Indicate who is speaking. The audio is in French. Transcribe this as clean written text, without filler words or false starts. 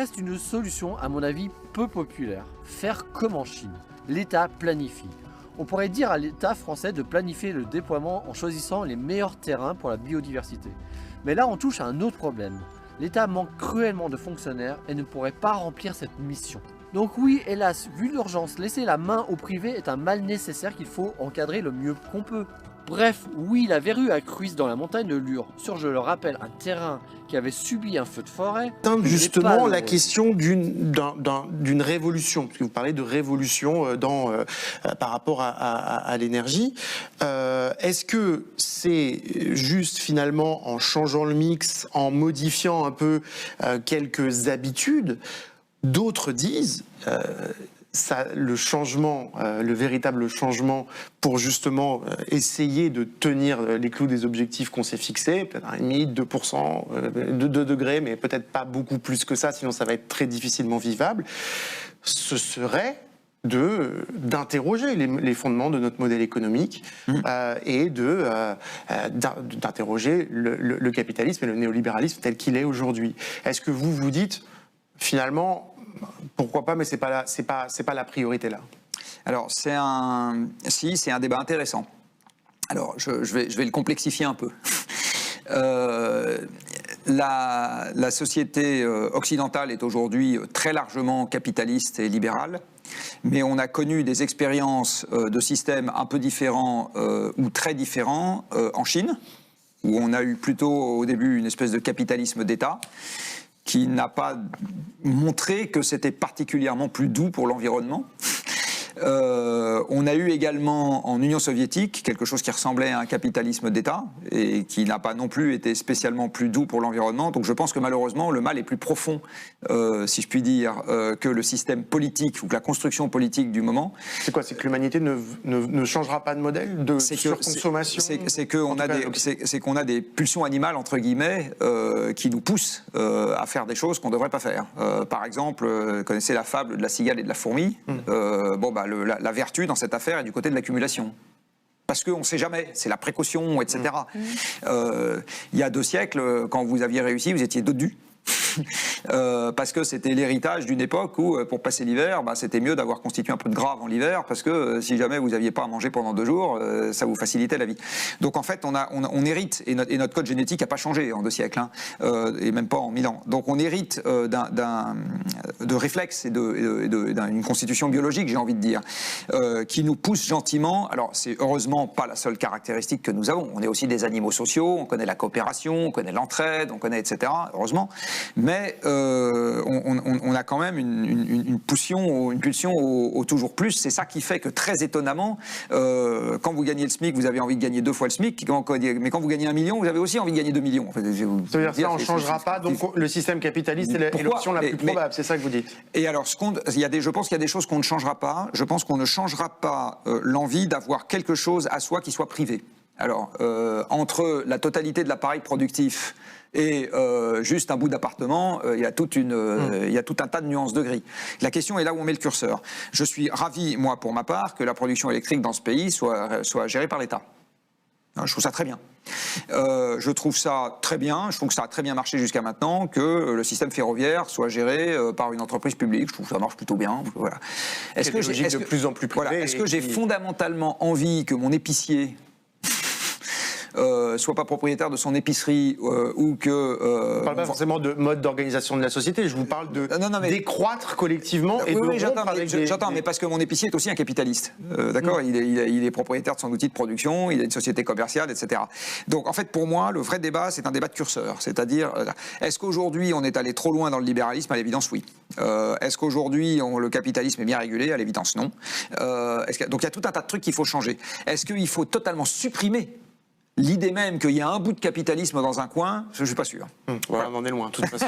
Speaker 1: reste une solution, à mon avis, peu populaire. Faire comme en Chine. L'État planifie. On pourrait dire à l'État français de planifier le déploiement en choisissant les meilleurs terrains pour la biodiversité. Mais là, on touche à un autre problème. L'État manque cruellement de fonctionnaires et ne pourrait pas remplir cette mission. Donc oui, hélas, vu l'urgence, laisser la main au privé est un mal nécessaire qu'il faut encadrer le mieux qu'on peut. Bref, oui, la verrue à Cruys dans la montagne de Lure, sur, je le rappelle, un terrain qui avait subi un feu de forêt.
Speaker 2: Justement, la question d'une révolution, parce que vous parlez de révolution par rapport à l'énergie. Est-ce que c'est juste finalement en changeant le mix, en modifiant un peu quelques habitudes? D'autres disent le changement, le véritable changement pour justement essayer de tenir les clous des objectifs qu'on s'est fixés, peut-être 1,5, 2%, 2 degrés, mais peut-être pas beaucoup plus que ça, sinon ça va être très difficilement vivable, ce serait d'interroger les fondements de notre modèle économique et d'interroger le capitalisme et le néolibéralisme tel qu'il est aujourd'hui. Est-ce que vous vous dites, finalement, pourquoi pas, mais c'est pas la priorité là?
Speaker 3: Alors c'est un débat intéressant. Alors je vais le complexifier un peu. La société occidentale est aujourd'hui très largement capitaliste et libérale, mais on a connu des expériences de systèmes un peu différents ou très différents en Chine, où on a eu plutôt au début une espèce de capitalisme d'État, qui n'a pas montré que c'était particulièrement plus doux pour l'environnement. On a eu également en Union soviétique quelque chose qui ressemblait à un capitalisme d'État et qui n'a pas non plus été spécialement plus doux pour l'environnement. Donc je pense que malheureusement le mal est plus profond, si je puis dire, que le système politique ou que la construction politique du moment. C'est quoi? C'est que l'humanité ne changera pas de modèle de surconsommation? C'est qu'on a des pulsions animales, entre guillemets, qui nous poussent à faire des choses qu'on ne devrait pas faire. Par exemple, vous connaissez la fable de la cigale et de la fourmi. La vertu dans cette affaire est du côté de l'accumulation. Parce qu'on ne sait jamais, c'est la précaution, etc. Il y a 2 siècles, quand vous aviez réussi, vous étiez dodu. Parce que c'était l'héritage d'une époque où, pour passer l'hiver, c'était mieux d'avoir constitué un peu de gras avant l'hiver, parce que si jamais vous n'aviez pas à manger pendant 2 jours, ça vous facilitait la vie. Donc en fait, on hérite, et notre code génétique n'a pas changé en 2 siècles, et même pas en 1000 ans. Donc on hérite de réflexes et d'une constitution biologique, j'ai envie de dire, qui nous pousse gentiment. Alors c'est heureusement pas la seule caractéristique que nous avons. On est aussi des animaux sociaux, on connaît la coopération, on connaît l'entraide, on connaît etc. Heureusement. Mais on a quand même une pulsion au toujours plus. C'est ça qui fait que, très étonnamment, quand vous gagnez le SMIC, vous avez envie de gagner 2 fois le SMIC, mais quand vous gagnez 1 million, vous avez aussi envie de gagner 2 millions. En fait,
Speaker 2: ça veut dire ça, on ne changera pas, donc le système capitaliste est l'option la plus probable, c'est ça que vous dites? Et alors, je pense qu'il y a des choses qu'on ne changera pas. Je pense qu'on ne changera pas l'envie d'avoir quelque chose à soi qui soit privé. Alors, entre la totalité de l'appareil productif et juste un bout d'appartement, il y a tout un tas de nuances de gris. La question est là où on met le curseur. Je suis ravi, moi, pour ma part, que la production électrique dans ce pays soit gérée par l'État. Je trouve ça très bien. Je trouve ça très bien, je trouve que ça a très bien marché jusqu'à maintenant, que le système ferroviaire soit géré par une entreprise publique. Je trouve que ça marche plutôt bien. Voilà. Est-ce que j'ai fondamentalement envie que mon épicier soit pas propriétaire de son épicerie ou que... Je ne parle pas forcément de mode d'organisation de la société, je vous parle de décroître collectivement et
Speaker 3: oui, j'entends, mais parce que mon épicier est aussi un capitaliste, d'accord, il est propriétaire de son outil de production, il a une société commerciale, etc. Donc en fait pour moi, le vrai débat, c'est un débat de curseur, c'est-à-dire, est-ce qu'aujourd'hui on est allé trop loin dans le libéralisme? À l'évidence, oui. Est-ce qu'aujourd'hui le capitalisme est bien régulé? À l'évidence, non. Donc il y a tout un tas de trucs qu'il faut changer. Est-ce qu'il faut totalement supprimer l'idée même qu'il y a un bout de capitalisme dans un coin? Je ne suis pas sûr.
Speaker 2: Voilà, on en est loin, de toute façon.